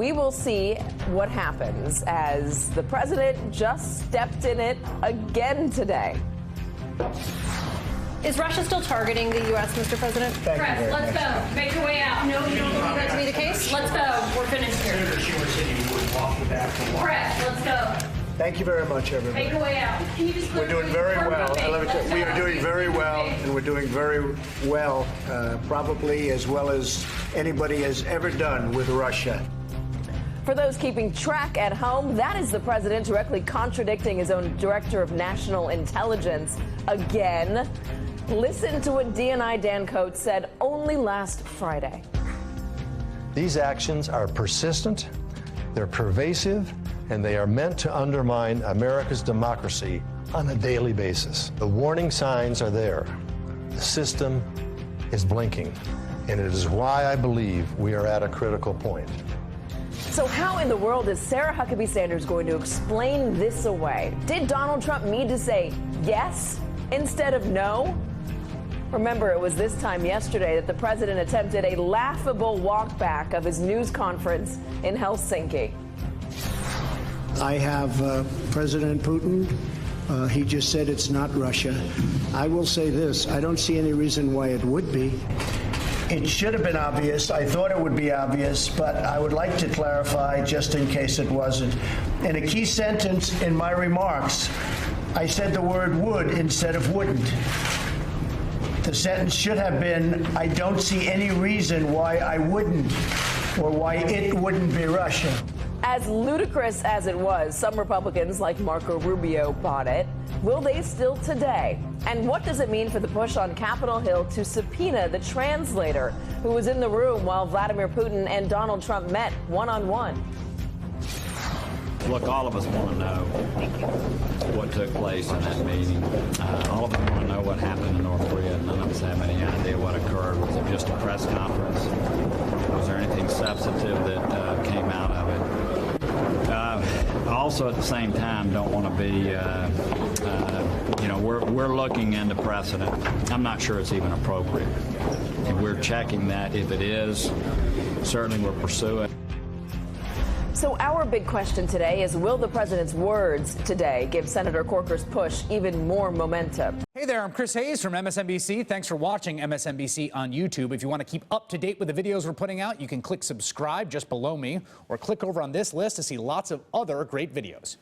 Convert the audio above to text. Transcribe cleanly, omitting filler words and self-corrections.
we will see what happens as the president just stepped in it again today. Is Russia still targeting the U.S., Mr. President? Press, let's go. Make your way out. No, you don't believe that to be the case? Let's go. We're finished here. Senator Schumer said you would walk the back for a while. Press, let's go. Thank you very much, everybody. Make your way out. Can you just We're doing very well. We are doing very well, and we're doing very well, probably as well as anybody has ever done with Russia. For those keeping track at home, that is the president directly contradicting his own director of national intelligence again. Listen to what DNI Dan Coats said only last Friday. These actions are persistent, they're pervasive, and they are meant to undermine America's democracy on a daily basis. The warning signs are there. The system is blinking, and it is why I believe we are at a critical point. So how in the world is Sarah Huckabee Sanders going to explain this away? Did Donald Trump need to say yes instead of no? Remember, it was this time yesterday that the president attempted a laughable walkback of his news conference in Helsinki. I have President Putin. He just said it's not Russia. I will say this. I don't see any reason why it would be. It should have been obvious. I thought it would be obvious, but I would like to clarify just in case it wasn't. In a key sentence in my remarks, I said the word would instead of wouldn't. The sentence should have been, I don't see any reason why I wouldn't or why it wouldn't be Russia. As ludicrous as it was, some Republicans like Marco Rubio bought it. Will they still today? And what does it mean for the push on Capitol Hill to subpoena the translator who was in the room while Vladimir Putin and Donald Trump met one-on-one? Look, all of us want to know what took place in that meeting. All of us want to know what happened in North Korea. None of us have any idea what occurred. Was it just a press conference? Was there anything substantive that came out of it? Also, at the same time, don't want to be, we're looking into precedent. I'm not sure it's even appropriate. And we're checking that. If it is, certainly we'll pursue it. So our big question today is, will the president's words today give Senator Corker's push even more momentum? Hey there, I'm Chris Hayes from MSNBC. Thanks for watching MSNBC on YouTube. If you want to keep up to date with the videos we're putting out, you can click subscribe just below me or click over on this list to see lots of other great videos.